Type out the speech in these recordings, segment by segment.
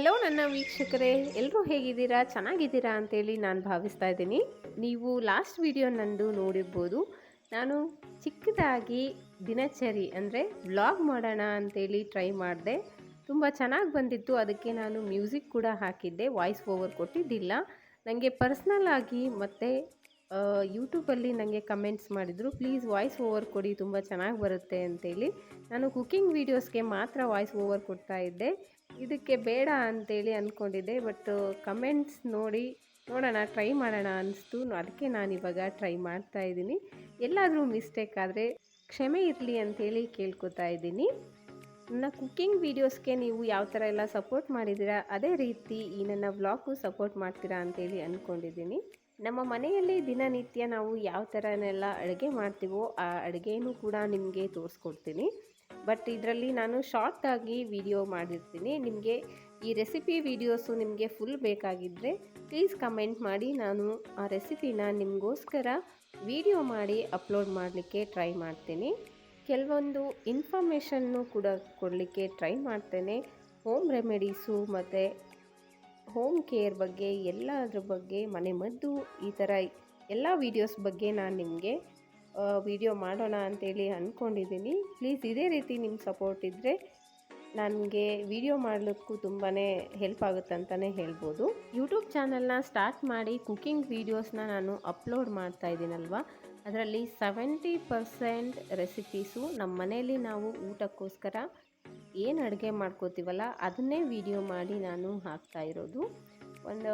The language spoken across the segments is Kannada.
ಹಲೋ ನನ್ನ ವೀಕ್ಷಕರೇ, ಎಲ್ಲರೂ ಹೇಗಿದ್ದೀರಾ? ಚೆನ್ನಾಗಿದ್ದೀರಾ ಅಂತೇಳಿ ನಾನು ಭಾವಿಸ್ತಾ ಇದ್ದೀನಿ. ನೀವು ಲಾಸ್ಟ್ ವಿಡಿಯೋ ನಂದು ನೋಡಿರ್ಬೋದು. ನಾನು ಚಿಕ್ಕದಾಗಿ ದಿನಚರಿ ಅಂದರೆ ವ್ಲಾಗ್ ಮಾಡೋಣ ಅಂತೇಳಿ ಟ್ರೈ ಮಾಡಿದೆ. ತುಂಬ ಚೆನ್ನಾಗಿ ಬಂದಿತ್ತು. ಅದಕ್ಕೆ ನಾನು ಮ್ಯೂಸಿಕ್ ಕೂಡ ಹಾಕಿದ್ದೆ, ವಾಯ್ಸ್ ಓವರ್ ಕೊಟ್ಟಿದ್ದಿಲ್ಲ. ನನಗೆ ಪರ್ಸ್ನಲ್ ಆಗಿ ಮತ್ತು ಯೂಟ್ಯೂಬಲ್ಲಿ ನನಗೆ ಕಮೆಂಟ್ಸ್ ಮಾಡಿದರು, ಪ್ಲೀಸ್ ವಾಯ್ಸ್ ಓವರ್ ಕೊಡಿ, ತುಂಬ ಚೆನ್ನಾಗಿ ಬರುತ್ತೆ ಅಂತೇಳಿ. ನಾನು ಕುಕ್ಕಿಂಗ್ ವೀಡಿಯೋಸ್ಗೆ ಮಾತ್ರ ವಾಯ್ಸ್ ಓವರ್ ಕೊಡ್ತಾ ಇದ್ದೆ, ಇದಕ್ಕೆ ಬೇಡ ಅಂತೇಳಿ ಅಂದ್ಕೊಂಡಿದ್ದೆ. ಬಟ್ ಕಮೆಂಟ್ಸ್ ನೋಡಿ ನೋಡೋಣ, ಟ್ರೈ ಮಾಡೋಣ ಅನ್ನಿಸ್ತು. ಅದಕ್ಕೆ ನಾನಿವಾಗ ಟ್ರೈ ಮಾಡ್ತಾ ಇದ್ದೀನಿ. ಎಲ್ಲಾದರೂ ಮಿಸ್ಟೇಕ್ ಆದರೆ ಕ್ಷಮೆ ಇರಲಿ ಅಂತೇಳಿ ಕೇಳ್ಕೊತಾ ಇದ್ದೀನಿ. ನನ್ನ ಕುಕ್ಕಿಂಗ್ ವೀಡಿಯೋಸ್ಗೆ ನೀವು ಯಾವ ಥರ ಎಲ್ಲ ಸಪೋರ್ಟ್ ಮಾಡಿದ್ದೀರಾ, ಅದೇ ರೀತಿ ಈ ನನ್ನ ವ್ಲಾಗು ಸಪೋರ್ಟ್ ಮಾಡ್ತೀರಾ ಅಂತೇಳಿ ಅಂದ್ಕೊಂಡಿದ್ದೀನಿ. ನಮ್ಮ ಮನೆಯಲ್ಲಿ ದಿನನಿತ್ಯ ನಾವು ಯಾವ ಥರನೆಲ್ಲ ಅಡುಗೆ ಮಾಡ್ತೀವೋ ಆ ಅಡುಗೆನೂ ಕೂಡ ನಿಮಗೆ ತೋರಿಸ್ಕೊಡ್ತೀನಿ. ಬಟ್ ಇದರಲ್ಲಿ ನಾನು ಶಾರ್ಟಾಗಿ ವಿಡಿಯೋ ಮಾಡಿರ್ತೀನಿ. ನಿಮಗೆ ಈ ರೆಸಿಪಿ ವೀಡಿಯೋಸು ನಿಮಗೆ ಫುಲ್ ಬೇಕಾಗಿದ್ದರೆ ಪ್ಲೀಸ್ ಕಮೆಂಟ್ ಮಾಡಿ, ನಾನು ಆ ರೆಸಿಪಿನ ನಿಮಗೋಸ್ಕರ ವಿಡಿಯೋ ಮಾಡಿ ಅಪ್ಲೋಡ್ ಮಾಡಲಿಕ್ಕೆ ಟ್ರೈ ಮಾಡ್ತೀನಿ. ಕೆಲವೊಂದು ಇನ್ಫಾರ್ಮೇಷನ್ನು ಕೂಡ ಕೊಡಲಿಕ್ಕೆ ಟ್ರೈ ಮಾಡ್ತೇನೆ. ಹೋಮ್ ರೆಮಿಡೀಸು ಮತ್ತು ಹೋಮ್ ಕೇರ್ ಬಗ್ಗೆ, ಎಲ್ಲದ್ರ ಬಗ್ಗೆ, ಮನೆ ಮದ್ದು, ಈ ಥರ ಎಲ್ಲ ವೀಡಿಯೋಸ್ ಬಗ್ಗೆ ನಾನು ನಿಮಗೆ ವಿಡಿಯೋ ಮಾಡೋಣ ಅಂತೇಳಿ ಅಂದ್ಕೊಂಡಿದ್ದೀನಿ. ಪ್ಲೀಸ್ ಇದೇ ರೀತಿ ನಿಮ್ಮ ಸಪೋರ್ಟ್ ಇದ್ದರೆ ನನಗೆ ವಿಡಿಯೋ ಮಾಡಲಿಕ್ಕೂ ತುಂಬಾ ಹೆಲ್ಪ್ ಆಗುತ್ತೆ ಅಂತಲೇ ಹೇಳ್ಬೋದು. ಯೂಟ್ಯೂಬ್ ಚಾನಲ್ನ ಸ್ಟಾರ್ಟ್ ಮಾಡಿ ಕುಕ್ಕಿಂಗ್ ವೀಡಿಯೋಸ್ನ ನಾನು ಅಪ್ಲೋಡ್ ಮಾಡ್ತಾ ಇದ್ದೀನಲ್ವ, ಅದರಲ್ಲಿ 70% ರೆಸಿಪೀಸು ನಮ್ಮ ಮನೆಯಲ್ಲಿ ನಾವು ಊಟಕ್ಕೋಸ್ಕರ ಏನು ಅಡುಗೆ ಮಾಡ್ಕೋತೀವಲ್ಲ ಅದನ್ನೇ ವಿಡಿಯೋ ಮಾಡಿ ನಾನು ಹಾಕ್ತಾ ಇರೋದು. ಒಂದು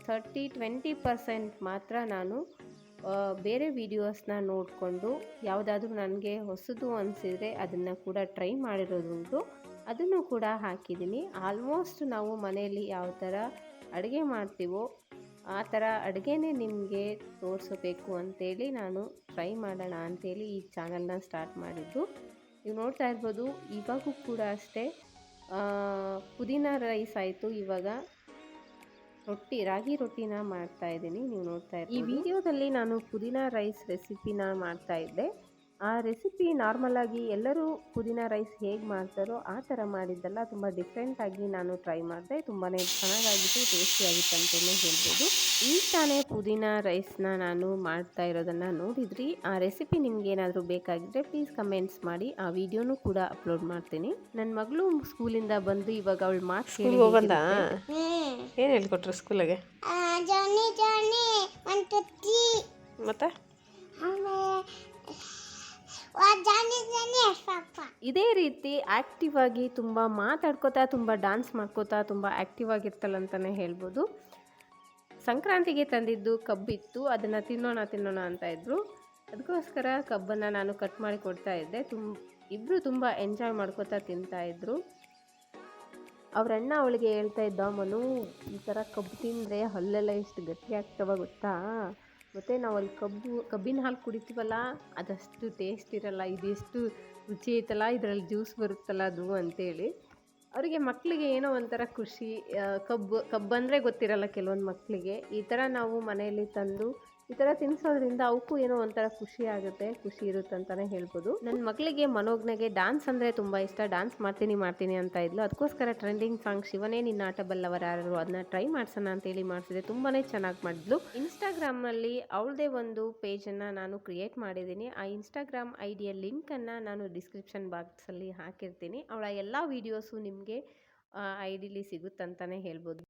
30-20% ಮಾತ್ರ ನಾನು ಬೇರೆ ವೀಡಿಯೋಸ್ನ ನೋಡಿಕೊಂಡು ಯಾವುದಾದ್ರೂ ನನಗೆ ಹೊಸದು ಅನಿಸಿದರೆ ಅದನ್ನು ಕೂಡ ಟ್ರೈ ಮಾಡಿರೋದುಂಟು, ಅದನ್ನು ಕೂಡ ಹಾಕಿದ್ದೀನಿ. ಆಲ್ಮೋಸ್ಟ್ ನಾವು ಮನೆಯಲ್ಲಿ ಯಾವ ಥರ ಅಡುಗೆ ಮಾಡ್ತೀವೋ ಆ ಥರ ಅಡುಗೆನೇ ನಿಮಗೆ ತೋರಿಸಬೇಕು ಅಂತೇಳಿ ನಾನು ಟ್ರೈ ಮಾಡೋಣ ಅಂಥೇಳಿ ಈ ಚಾನಲ್ನ ಸ್ಟಾರ್ಟ್ ಮಾಡಿದ್ದು. ನೀವು ನೋಡ್ತಾ ಇರ್ಬೋದು, ಇವಾಗೂ ಕೂಡ ಅಷ್ಟೇ ಪುದೀನ ರೈಸ್ ಆಯಿತು, ಇವಾಗ ರಾಗಿ ರೊಟ್ಟಿನ ಮಾಡ್ತಾ ಇದ್ದೀನಿ. ನೀವು ನೋಡ್ತಾ ಇರ್ಬೋದು, ಈ ವಿಡಿಯೋದಲ್ಲಿ ನಾನು ಪುದೀನ ರೈಸ್ ರೆಸಿಪಿನ ಮಾಡ್ತಾ ಇದ್ದೆ. ಆ ರೆಸಿಪಿ ನಾರ್ಮಲಾಗಿ ಎಲ್ಲರೂ ಪುದೀನ ರೈಸ್ ಹೇಗೆ ಮಾಡ್ತಾರೋ ಆ ಥರ ಮಾಡಿದ್ದಲ್ಲ, ತುಂಬ ಡಿಫ್ರೆಂಟಾಗಿ ನಾನು ಟ್ರೈ ಮಾಡಿದೆ. ತುಂಬಾ ಚೆನ್ನಾಗಾಗಿತ್ತು, ಟೇಸ್ಟಿಯಾಗಿತ್ತು ಅಂತಲೇ ಹೇಳ್ಬೋದು. ಈ ತಾನೇ ಪುದೀನ ರೈಸ್ನ ನಾನು ಮಾಡ್ತಾ ಇರೋದನ್ನು ನೋಡಿದ್ರಿ. ಆ ರೆಸಿಪಿ ನಿಮ್ಗೆ ಏನಾದರೂ ಬೇಕಾಗಿದ್ದರೆ ಪ್ಲೀಸ್ ಕಮೆಂಟ್ಸ್ ಮಾಡಿ, ಆ ವಿಡಿಯೋನೂ ಕೂಡ ಅಪ್ಲೋಡ್ ಮಾಡ್ತೀನಿ. ನನ್ನ ಮಗಳು ಸ್ಕೂಲಿಂದ ಬಂದು ಇವಾಗ ಅವಳು ಬಂದ ಏನು ಹೇಳ್ಕೊಟ್ರು ಸ್ಕೂಲಾಗೆ? ಮತ್ತೆ ಇದೇ ರೀತಿ ಆ್ಯಕ್ಟಿವ್ ಆಗಿ ತುಂಬ ಮಾತಾಡ್ಕೋತಾ, ತುಂಬ ಡ್ಯಾನ್ಸ್ ಮಾಡ್ಕೋತಾ, ತುಂಬ ಆ್ಯಕ್ಟಿವ್ ಆಗಿರ್ತಲ್ಲ ಅಂತಲೇ ಹೇಳ್ಬೋದು. ಸಂಕ್ರಾಂತಿಗೆ ತಂದಿದ್ದು ಕಬ್ಬಿತ್ತು, ಅದನ್ನು ತಿನ್ನೋಣ ಅಂತ ಇದ್ದರು. ಅದಕ್ಕೋಸ್ಕರ ಕಬ್ಬನ್ನು ನಾನು ಕಟ್ ಮಾಡಿ ಕೊಡ್ತಾ ಇದ್ದೆ. ಇಬ್ಬರು ತುಂಬ ಎಂಜಾಯ್ ಮಾಡ್ಕೋತಾ ತಿಂತಾಯಿದ್ರು. ಅವರಣ್ಣ ಅವಳಿಗೆ ಹೇಳ್ತಾ ಇದ್ದ, ಮನು ಈ ಥರ ಕಬ್ಬು ತಿಂದರೆ ಹಲ್ಲೆಲ್ಲ ಎಷ್ಟು ಗಟ್ಟಿ ಆಗ್ತವ ಗೊತ್ತಾ, ಮತ್ತು ನಾವು ಅಲ್ಲಿ ಕಬ್ಬಿನ ಹಾಲು ಕುಡಿತೀವಲ್ಲ ಅದಷ್ಟು ಟೇಸ್ಟ್ ಇರಲ್ಲ, ಇದೆಷ್ಟು ರುಚಿ ಐತಲ್ಲ, ಇದರಲ್ಲಿ ಜ್ಯೂಸ್ ಬರುತ್ತಲ್ಲ ಅದು ಅಂತೇಳಿ. ಅವರಿಗೆ ಮಕ್ಕಳಿಗೆ ಏನೋ ಒಂಥರ ಖುಷಿ. ಕಬ್ಬಂದರೆ ಗೊತ್ತಿರಲ್ಲ ಕೆಲವೊಂದು ಮಕ್ಕಳಿಗೆ. ಈ ಥರ ನಾವು ಮನೆಯಲ್ಲಿ ತಂದು ಈ ಥರ ತಿನ್ನಿಸೋದ್ರಿಂದ ಅವಕ್ಕೂ ಏನೋ ಒಂಥರ ಖುಷಿ ಆಗುತ್ತೆ, ಖುಷಿ ಇರುತ್ತೆ ಅಂತಲೇ ಹೇಳ್ಬೋದು. ನನ್ನ ಮಗಳಿಗೆ ಮನೋಜ್ಞಗೆ ಡ್ಯಾನ್ಸ್ ಅಂದರೆ ತುಂಬ ಇಷ್ಟ. ಡ್ಯಾನ್ಸ್ ಮಾಡ್ತೀನಿ ಅಂತ ಇದ್ಲು. ಅದಕ್ಕೋಸ್ಕರ ಟ್ರೆಂಡಿಂಗ್ ಸಾಂಗ್ ಶಿವನೇ ನಿನ್ನ ಆಟ ಬಲ್ಲವರಾರು ಅದನ್ನ ಟ್ರೈ ಮಾಡ್ಸೋಣ ಅಂತೇಳಿ ಮಾಡಿಸಿದೆ. ತುಂಬಾ ಚೆನ್ನಾಗಿ ಮಾಡಿದ್ಲು. ಇನ್ಸ್ಟಾಗ್ರಾಮ್ನಲ್ಲಿ ಅವಳದೇ ಒಂದು ಪೇಜನ್ನು ನಾನು ಕ್ರಿಯೇಟ್ ಮಾಡಿದ್ದೀನಿ. ಆ ಇನ್ಸ್ಟಾಗ್ರಾಮ್ ಐಡಿಯ ಲಿಂಕನ್ನು ನಾನು ಡಿಸ್ಕ್ರಿಪ್ಷನ್ ಬಾಕ್ಸಲ್ಲಿ ಹಾಕಿರ್ತೀನಿ. ಅವಳ ಎಲ್ಲ ವೀಡಿಯೋಸು ನಿಮಗೆ ಐ ಡಿಲಿ ಸಿಗುತ್ತಂತಲೇ ಹೇಳ್ಬೋದು.